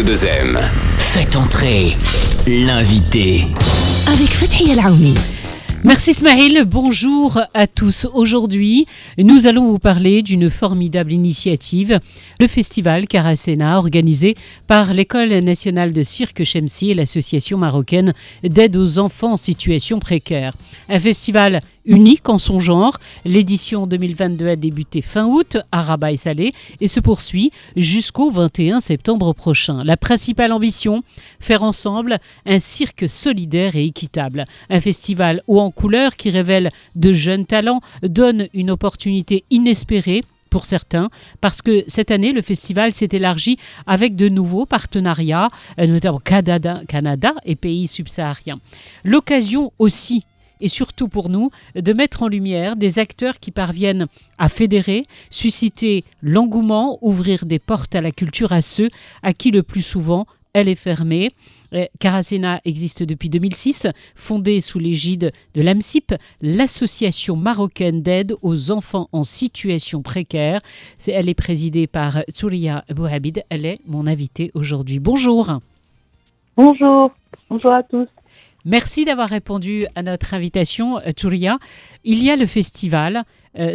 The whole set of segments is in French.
Radio 2M. Faites entrer l'invité. Avec Fathi El Aouni. Merci Ismaël, bonjour à tous. Aujourd'hui, nous allons vous parler d'une formidable initiative, le festival Karasena, organisé par l'École nationale de cirque Chemsi et l'association marocaine d'aide aux enfants en situation précaire. Un festival unique en son genre. L'édition 2022 a débuté fin août à Rabat et Salé et se poursuit jusqu'au 21 septembre prochain. La principale ambition, faire ensemble un cirque solidaire et équitable. Un festival haut en couleurs qui révèle de jeunes talents, donne une opportunité inespérée pour certains, parce que cette année, le festival s'est élargi avec de nouveaux partenariats, notamment Canada et pays subsahariens. L'occasion aussi, et surtout pour nous, de mettre en lumière des acteurs qui parviennent à fédérer, susciter l'engouement, ouvrir des portes à la culture à ceux à qui le plus souvent elle est fermée. Karasena existe depuis 2006, fondée sous l'égide de l'AMSIP, l'association marocaine d'aide aux enfants en situation précaire. Elle est présidée par Touria Bouhabid. Elle est mon invitée aujourd'hui. Bonjour. Bonjour à tous. Merci d'avoir répondu à notre invitation, Touria. Il y a le festival,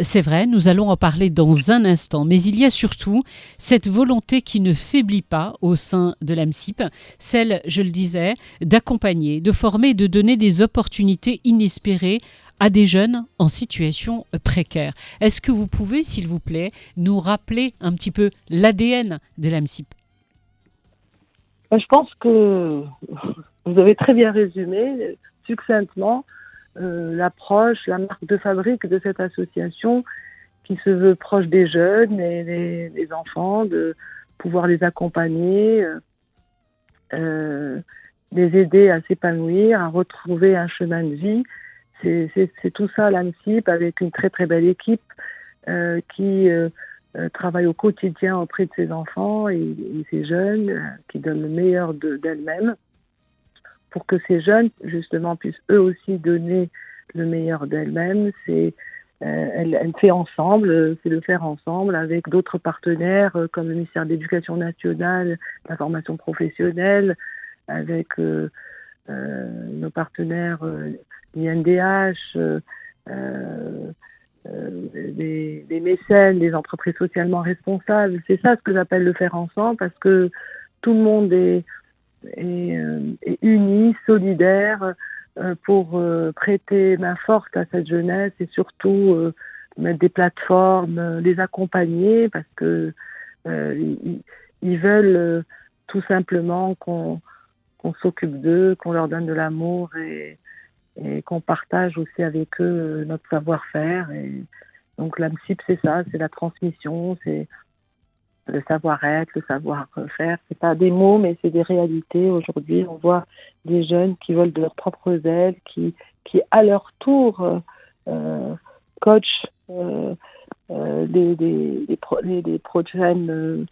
c'est vrai, nous allons en parler dans un instant, mais il y a surtout cette volonté qui ne faiblit pas au sein de l'AMSIP, celle, je le disais, d'accompagner, de former, de donner des opportunités inespérées à des jeunes en situation précaire. Est-ce que vous pouvez, s'il vous plaît, nous rappeler un petit peu l'ADN de l'AMSIP ? Je pense que vous avez très bien résumé, succinctement, l'approche, la marque de fabrique de cette association qui se veut proche des jeunes et des enfants, de pouvoir les accompagner, les aider à s'épanouir, à retrouver un chemin de vie. C'est tout ça l'AMSIP, avec une très très belle équipe qui travaille au quotidien auprès de ses enfants et ces jeunes, qui donnent le meilleur d'elles-mêmes pour que ces jeunes, justement, puissent eux aussi donner le meilleur d'elles-mêmes. Elle fait ensemble, c'est le faire ensemble avec d'autres partenaires comme le ministère de l'Éducation nationale, de la formation professionnelle, avec nos partenaires l'INDH, des mécènes, des entreprises socialement responsables. C'est ça ce que j'appelle le faire ensemble, parce que tout le monde est uni, solidaire, pour prêter main forte à cette jeunesse et surtout mettre des plateformes, les accompagner, parce que ils veulent tout simplement qu'on s'occupe d'eux, qu'on leur donne de l'amour et qu'on partage aussi avec eux notre savoir-faire. Et donc l'AMSIP, c'est ça, c'est la transmission, c'est le savoir-être, le savoir-faire. C'est pas des mots, mais c'est des réalités. Aujourd'hui, on voit des jeunes qui volent de leurs propres ailes, qui à leur tour coachent des prochaines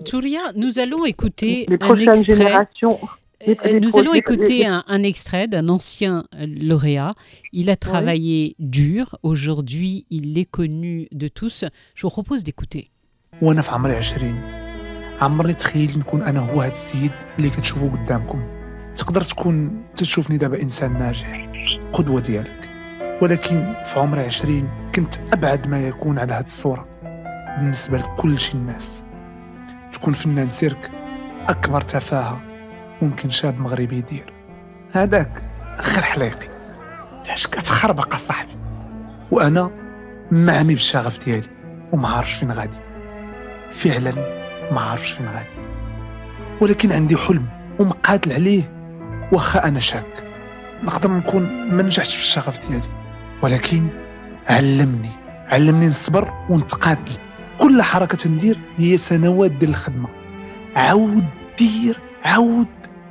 Touria, nous allons écouter les un prochaines extrait. Générations. Nous allons écouter un extrait d'un ancien lauréat. Il a travaillé dur. Aujourd'hui, il est connu de tous. Je vous propose d'écouter. وانا في عمري 20 عمرني تخيل نكون انا هو هذا السيد اللي كتشوفوه قدامكم. تقدر تكون تشوفني دابا انسان ناجح قدوه ديالك، ولكن في عمري 20 كنت ابعد ما يكون على هذه الصوره بالنسبه لكل شي الناس. تكون فنان سيرك اكبر تفاهه ممكن شاب مغربي يدير. هذاك اخر حليقي اش كتخربق اصاحبي، وانا معمي بالشغف ديالي وما عارفش فين غادي. فعلا ما عارفش فين غادي، ولكن عندي حلم ومقاتل عليه. واخا انا شاك نقدر نكون ما نجحتش في الشغف ديالي، ولكن علمني نصبر ونتقاتل. كل حركه ندير هي سنوات ديال الخدمه، عاود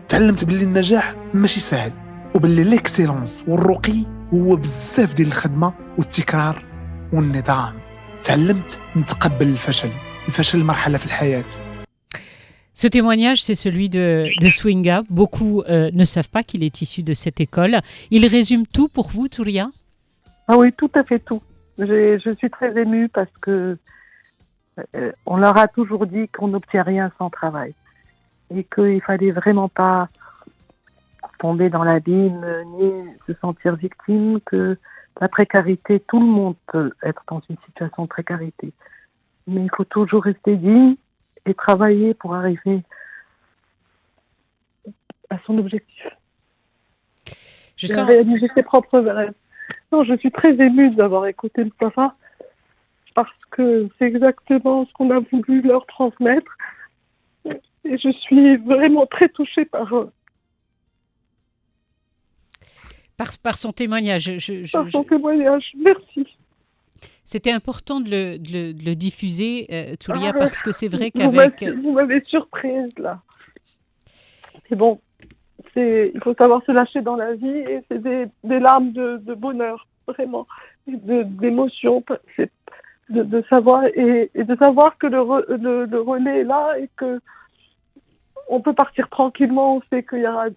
تعلمت باللي النجاح ماشي سهل، وباللي ليكسيلونس والرقي هو بزاف ديال الخدمه والتكرار والنظام. تعلمت نتقبل الفشل مرحله في الحياه. Ce témoignage, c'est celui de Swinga. Beaucoup ne savent pas qu'il est issu de cette école. Il résume tout pour vous, Touria ? Ah oui, tout à fait tout. Je suis très émue parce que On leur a toujours dit qu'on n'obtient rien sans travail et qu'il fallait vraiment pas tomber dans l'abîme ni se sentir victime, que la précarité, tout le monde peut être dans une situation de précarité. Mais il faut toujours rester digne et travailler pour arriver à son objectif. Je Et à sens, réaliser ses propres rêves. Non, je suis très émue d'avoir écouté Mustapha parce que c'est exactement ce qu'on a voulu leur transmettre. Et je suis vraiment très touchée par par son témoignage, son témoignage. Merci. c'était important de le diffuser, Toulia, Ah, parce que c'est vrai Vous m'avez surprise là. Mais bon, il faut savoir se lâcher dans la vie et c'est des larmes de bonheur, vraiment, et d'émotion. C'est de savoir et de savoir que le relais est là et que on peut partir tranquillement. On sait qu'il y aura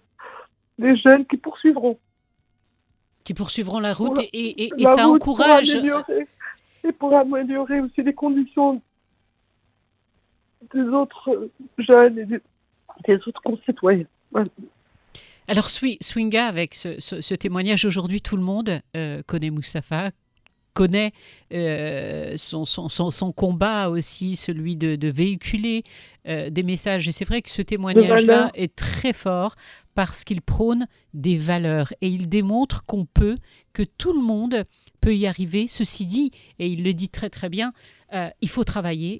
des jeunes qui poursuivront la route Pour et la ça route encourage. pour améliorer aussi les conditions des autres jeunes et des autres concitoyens. Voilà. Alors, Swinga, avec ce témoignage, aujourd'hui, tout le monde connaît Mustapha, connaît son combat aussi, celui de véhiculer des messages. Et c'est vrai que ce témoignage-là est très fort parce qu'il prône des valeurs et il démontre que tout le monde peut y arriver. Ceci dit, et il le dit très très bien, il faut travailler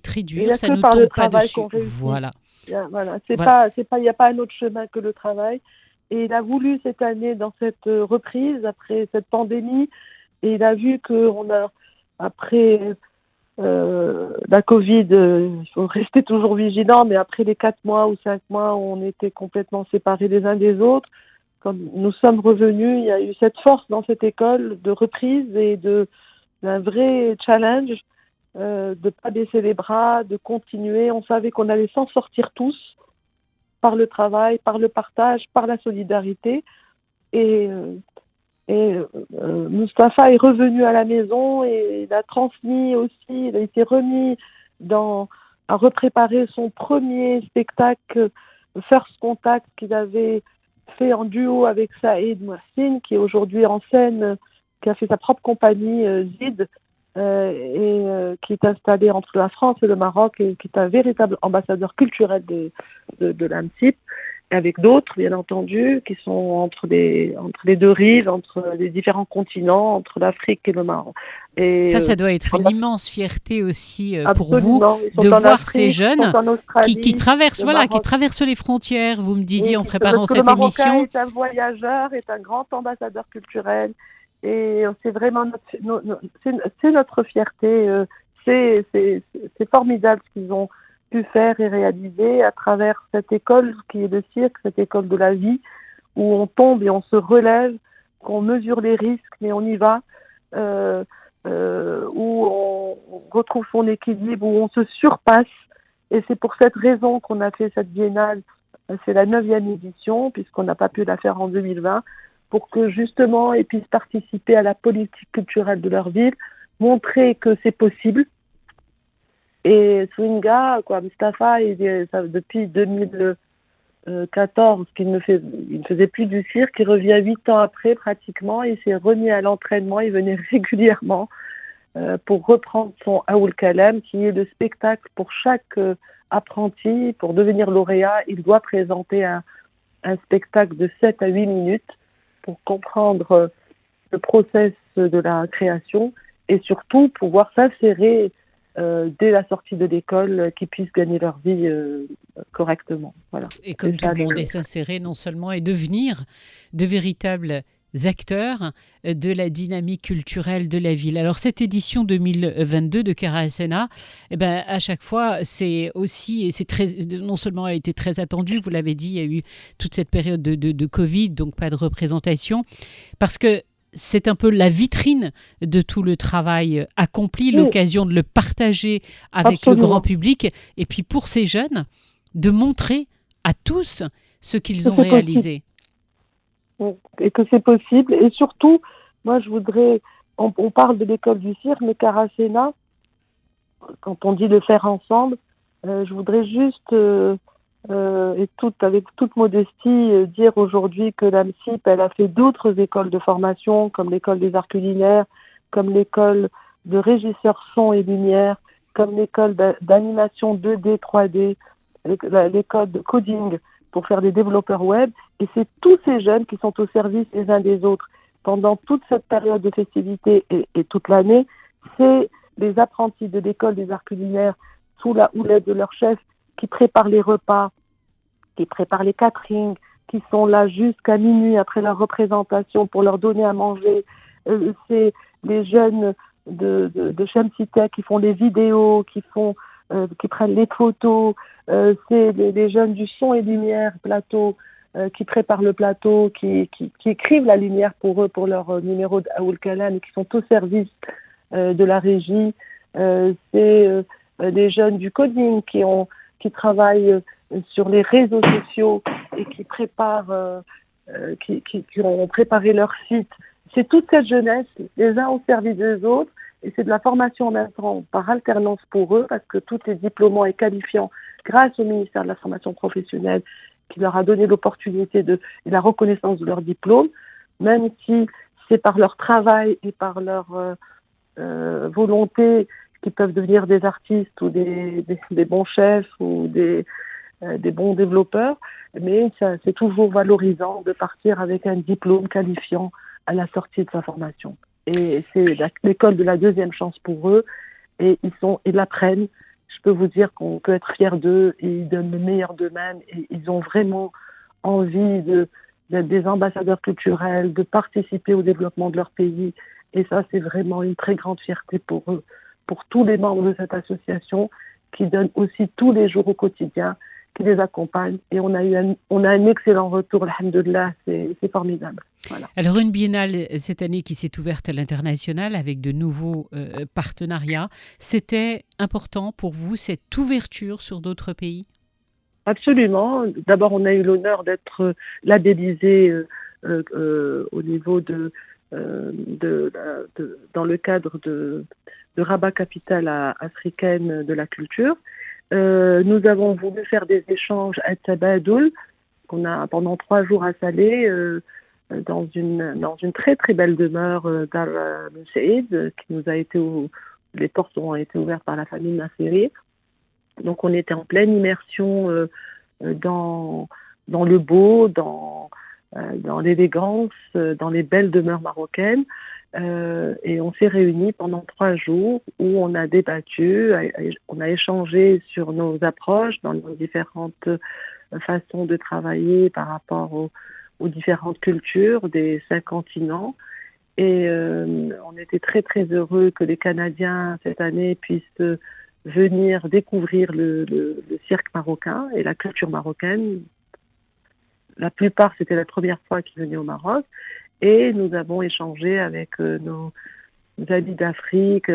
très dur, ça ne tombe pas dessus. Voilà. Voilà, il n'y a pas un autre chemin que le travail. Et il a voulu cette année, dans cette reprise, après cette pandémie, et il a vu après la Covid, il faut rester toujours vigilant, mais après les 4 mois ou 5 mois où on était complètement séparés les uns des autres, quand nous sommes revenus, il y a eu cette force dans cette école de reprise et d'un vrai challenge. De ne pas baisser les bras, de continuer. On savait qu'on allait s'en sortir tous par le travail, par le partage, par la solidarité. Et Mustapha est revenu à la maison et il a transmis aussi, il s'est remis à repréparer son premier spectacle First Contact qu'il avait fait en duo avec Saïd Mouassine, qui est aujourd'hui en scène, qui a fait sa propre compagnie Zid, qui est installé entre la France et le Maroc et qui est un véritable ambassadeur culturel de l'AMSIP, avec d'autres, bien entendu, qui sont entre les deux rives, entre les différents continents, entre l'Afrique et le Maroc. Et ça doit être une immense fierté aussi pour vous de voir ces jeunes qui traversent les frontières. Vous me disiez en préparant cette émission. Le Marocain est un voyageur, est un grand ambassadeur culturel. Et c'est vraiment notre fierté. C'est formidable ce qu'ils ont pu faire et réaliser à travers cette école qui est le cirque, cette école de la vie, où on tombe et on se relève, qu'on mesure les risques, mais on y va, où on retrouve son équilibre, où on se surpasse. Et c'est pour cette raison qu'on a fait cette biennale. C'est la 9e édition, puisqu'on n'a pas pu la faire en 2020. Pour que justement ils puissent participer à la politique culturelle de leur ville, montrer que c'est possible. Et Swinga, Mustapha, depuis 2014, il ne faisait plus du cirque, il revient 8 ans après pratiquement, il s'est remis à l'entraînement, il venait régulièrement pour reprendre son Aoul Kalem, qui est le spectacle pour chaque apprenti. Pour devenir lauréat, il doit présenter un spectacle de 7 à 8 minutes pour comprendre le process de la création et surtout pouvoir s'insérer dès la sortie de l'école, qu'ils puissent gagner leur vie correctement. Voilà. Et comme tout le monde est s'insérer non seulement et devenir de véritables acteurs de la dynamique culturelle de la ville. Alors cette édition 2022 de Karasena, à chaque fois c'est aussi, et c'est non seulement elle a été très attendue, vous l'avez dit, il y a eu toute cette période de Covid, donc pas de représentation, parce que c'est un peu la vitrine de tout le travail accompli, l'occasion de le partager avec le grand public, et puis pour ces jeunes, de montrer à tous ce qu'ils ont réalisé. Et que c'est possible. Et surtout, moi je voudrais, on parle de l'école du cirque, mais Karasena, quand on dit le faire ensemble, je voudrais juste, avec toute modestie, dire aujourd'hui que l'AMSIP, elle a fait d'autres écoles de formation, comme l'école des arts culinaires, comme l'école de régisseurs son et lumière, comme l'école d'animation 2D, 3D, l'école de coding pour faire des développeurs web. Et c'est tous ces jeunes qui sont au service les uns des autres. Pendant toute cette période de festivité et toute l'année, c'est les apprentis de l'école des arts culinaires, sous la houlette de leur chef, qui préparent les repas, qui préparent les caterings, qui sont là jusqu'à minuit après leur représentation pour leur donner à manger. C'est les jeunes de Shamsita qui font les vidéos, qui prennent les photos. C'est les jeunes du son et lumière, plateau, qui préparent le plateau, qui écrivent la lumière pour eux, pour leur numéro d'Aoul Kalam, et qui sont au service de la régie. C'est des jeunes du coding qui travaillent sur les réseaux sociaux et qui préparent, qui ont préparé leur site. C'est toute cette jeunesse, les uns au service des autres, et c'est de la formation en même temps par alternance pour eux, parce que tous les diplômants et qualifiants, grâce au ministère de la formation professionnelle, qui leur a donné l'opportunité et la reconnaissance de leur diplôme, même si c'est par leur travail et par leur volonté qu'ils peuvent devenir des artistes ou des bons chefs ou des bons développeurs, mais c'est toujours valorisant de partir avec un diplôme qualifiant à la sortie de sa formation. Et c'est l'école de la deuxième chance pour eux, et ils l'apprennent. Je peux vous dire qu'on peut être fier d'eux, et ils donnent le meilleur d'eux-mêmes, et ils ont vraiment envie d'être des ambassadeurs culturels, de participer au développement de leur pays. Et ça, c'est vraiment une très grande fierté pour eux, pour tous les membres de cette association qui donnent aussi tous les jours au quotidien, qui les accompagnent. Et on a un excellent retour, alhamdoulilah, c'est formidable. Voilà. Alors, une biennale cette année qui s'est ouverte à l'international avec de nouveaux partenariats. C'était important pour vous, cette ouverture sur d'autres pays ? Absolument. D'abord, on a eu l'honneur d'être labellisé au niveau dans le cadre de Rabat Capitale africaine de la culture. Nous avons voulu faire des échanges à Tabadoul, qu'on a pendant 3 jours installés dans une très très belle demeure Dar Ben Saïd, qui nous a été les portes ont été ouvertes par la famille Nasseri. Donc on était en pleine immersion dans le beau, dans l'élégance, dans les belles demeures marocaines. Et on s'est réunis pendant 3 jours où on a débattu, on a échangé sur nos approches dans nos différentes façons de travailler par rapport aux différentes cultures des 5 continents. Et on était très très heureux que les Canadiens cette année puissent venir découvrir le cirque marocain et la culture marocaine. La plupart, c'était la première fois qu'ils venaient au Maroc. Et nous avons échangé avec nos amis d'Afrique,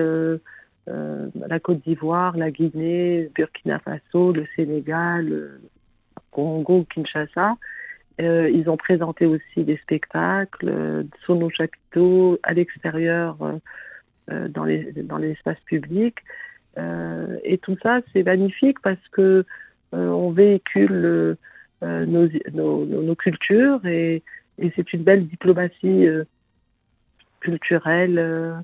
la Côte d'Ivoire, la Guinée, Burkina Faso, le Sénégal, le Congo, Kinshasa. Ils ont présenté aussi des spectacles, sur nos chapiteaux, à l'extérieur, dans l'espace public. Et tout ça, c'est magnifique parce que on véhicule nos cultures et c'est une belle diplomatie culturelle.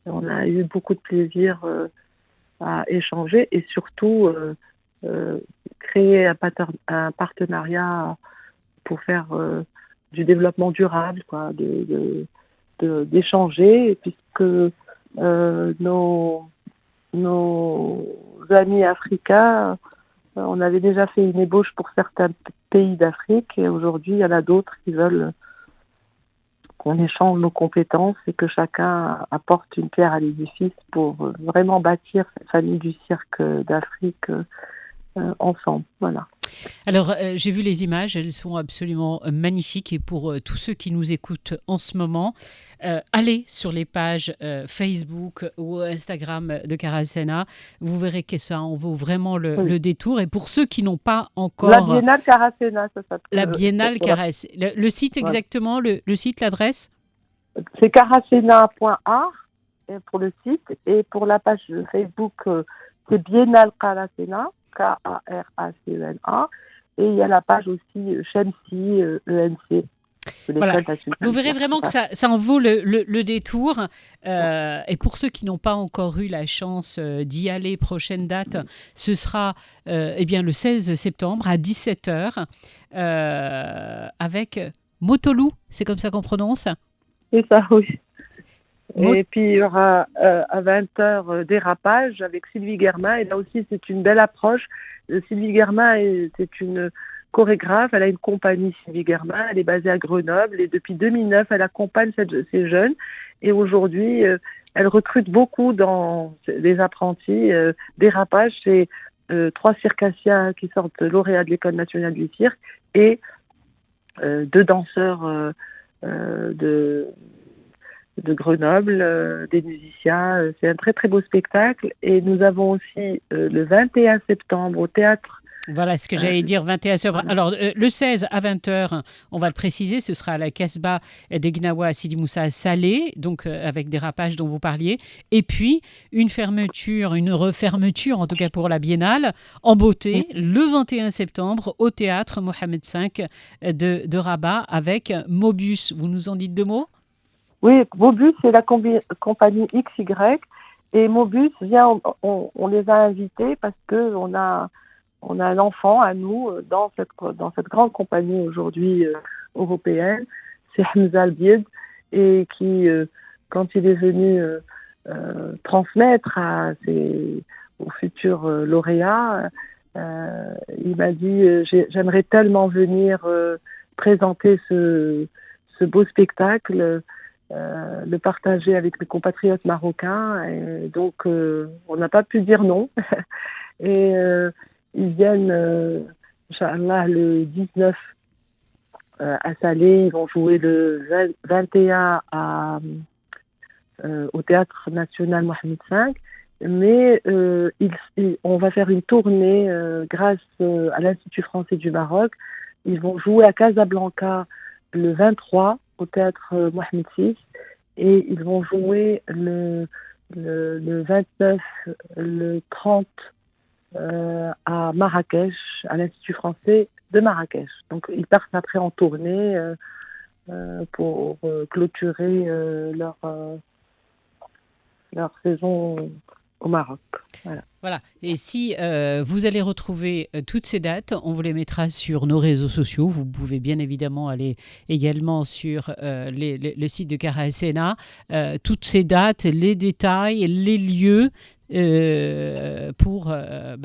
On a eu beaucoup de plaisir à échanger et surtout créer un partenariat pour faire du développement durable, quoi, d'échanger, puisque nos amis africains, on avait déjà fait une ébauche pour certains pays d'Afrique et aujourd'hui il y en a d'autres qui veulent qu'on échange nos compétences et que chacun apporte une pierre à l'édifice pour vraiment bâtir cette famille du cirque d'Afrique ensemble. Voilà. Alors, j'ai vu les images, elles sont absolument magnifiques et pour tous ceux qui nous écoutent en ce moment, allez sur les pages Facebook ou Instagram de Karasena, vous verrez que ça en vaut vraiment le détour. Et pour ceux qui n'ont pas encore... La Biennale Karasena, ça s'appelle. La Biennale Karasena. Le site exactement, le site, l'adresse ? C'est karasena.art pour le site, et pour la page Facebook, c'est Biennale Karasena, Karacena, et il y a la page aussi Shamsi, ENC. Voilà. Vous verrez vraiment que ça en vaut le détour. Et pour ceux qui n'ont pas encore eu la chance d'y aller, prochaine date, ce sera le 16 septembre à 17h avec Motolou, c'est comme ça qu'on prononce? C'est ça, oui. Et puis il y aura à 20h Dérapage avec Sylvie Germain. Et là aussi, c'est une belle approche. Sylvie Germain, c'est une chorégraphe. Elle a une compagnie, Sylvie Germain. Elle est basée à Grenoble. Et depuis 2009, elle accompagne ces jeunes. Et aujourd'hui, elle recrute beaucoup dans les apprentis. Dérapage, c'est 3 circassiens qui sortent lauréats de l'École nationale du cirque et 2 danseurs de Grenoble, des musiciens. C'est un très très beau spectacle. Et nous avons aussi le 21 septembre au théâtre. Voilà ce que j'allais dire, 21 septembre. Alors, le 16 à 20h, on va le préciser, ce sera à la Casbah des Gnawa à Sidi Moussa à Salé, donc avec Dérapage dont vous parliez. Et puis, une refermeture, en tout cas pour la Biennale, en beauté, le 21 septembre au théâtre Mohamed V de Rabat avec Mobus. Vous nous en dites 2 mots? Oui, Mobus, c'est la compagnie XY. Et Mobus, on les a invités parce qu'on a un enfant à nous dans cette grande compagnie aujourd'hui européenne. C'est Hamza Albied, et qui, quand il est venu transmettre aux futurs lauréats, il m'a dit j'aimerais tellement venir présenter ce beau spectacle, le partager avec mes compatriotes marocains, et donc on n'a pas pu dire non. Et ils viennent, Inch'Allah, le 19 à Salé. Ils vont jouer le 21 au Théâtre National Mohamed V. Mais on va faire une tournée grâce à l'Institut français du Maroc. Ils vont jouer à Casablanca le 23 au Théâtre Mohamed VI. Et ils vont jouer le 29, le 30 à Marrakech, à l'Institut français de Marrakech. Donc ils partent après en tournée pour clôturer leur saison au Maroc. Voilà. Et si vous allez retrouver toutes ces dates, on vous les mettra sur nos réseaux sociaux. Vous pouvez bien évidemment aller également sur le site de Karasena. Toutes ces dates, les détails, les lieux, pour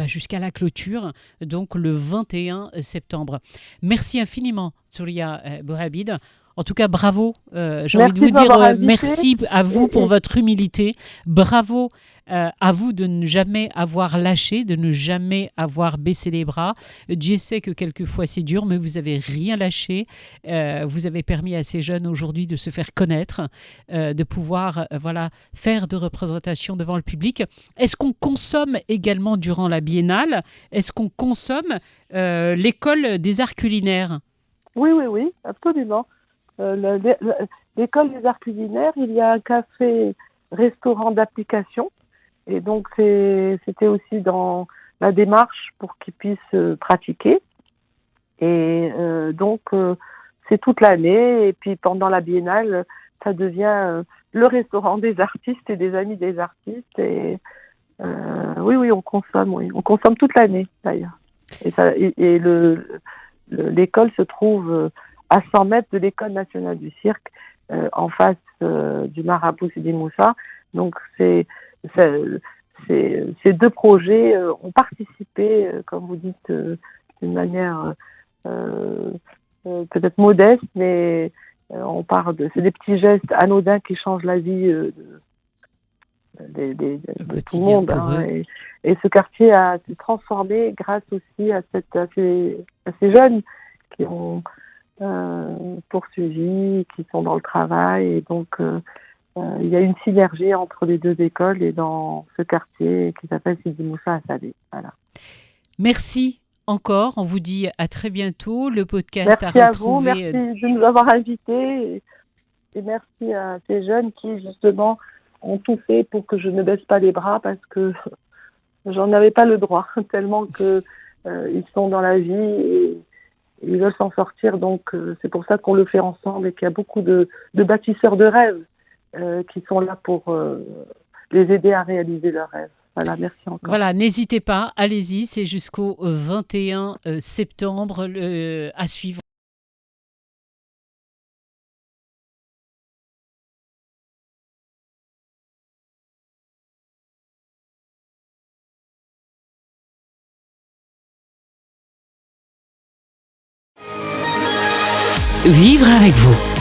jusqu'à la clôture, donc le 21 septembre. Merci infiniment, Souria Bouhabid. En tout cas, bravo. J'ai envie de vous dire merci à vous pour votre humilité. Bravo à vous de ne jamais avoir lâché, de ne jamais avoir baissé les bras. Dieu sait que quelquefois c'est dur, mais vous n'avez rien lâché. Vous avez permis à ces jeunes aujourd'hui de se faire connaître, de pouvoir faire de représentation devant le public. Est-ce qu'on consomme également durant la biennale? Est-ce qu'on consomme l'école des arts culinaires? Oui, absolument. L'école des arts culinaires, il y a un café-restaurant d'application. Et donc, c'était aussi dans la démarche pour qu'ils puissent pratiquer. Et donc, c'est toute l'année. Et puis, pendant la biennale, ça devient le restaurant des artistes et des amis des artistes. Et oui, on consomme. Oui. On consomme toute l'année, d'ailleurs. Et l'école se trouve à 100 mètres de l'École nationale du cirque, en face du marabout Sidi Moussa. Donc, ces 2 projets ont participé, comme vous dites, d'une manière peut-être modeste, mais c'est des petits gestes anodins qui changent la vie de tout le monde. Et ce quartier a été transformé grâce aussi à ces jeunes qui ont poursuivis, qui sont dans le travail. Et donc, il y a une synergie entre les 2 écoles et dans ce quartier qui s'appelle Sidi Moussa à Salé. Voilà. Merci encore. On vous dit à très bientôt. Le podcast merci à retrouver. Merci de nous avoir invités. Et merci à ces jeunes qui, justement, ont tout fait pour que je ne baisse pas les bras parce que j'en avais pas le droit, tellement que ils sont dans la vie et ils veulent s'en sortir. Donc c'est pour ça qu'on le fait ensemble et qu'il y a beaucoup de bâtisseurs de rêves qui sont là pour les aider à réaliser leurs rêves. Voilà, merci encore. Voilà, n'hésitez pas, allez-y, c'est jusqu'au 21 septembre à suivre. Vivre avec vous.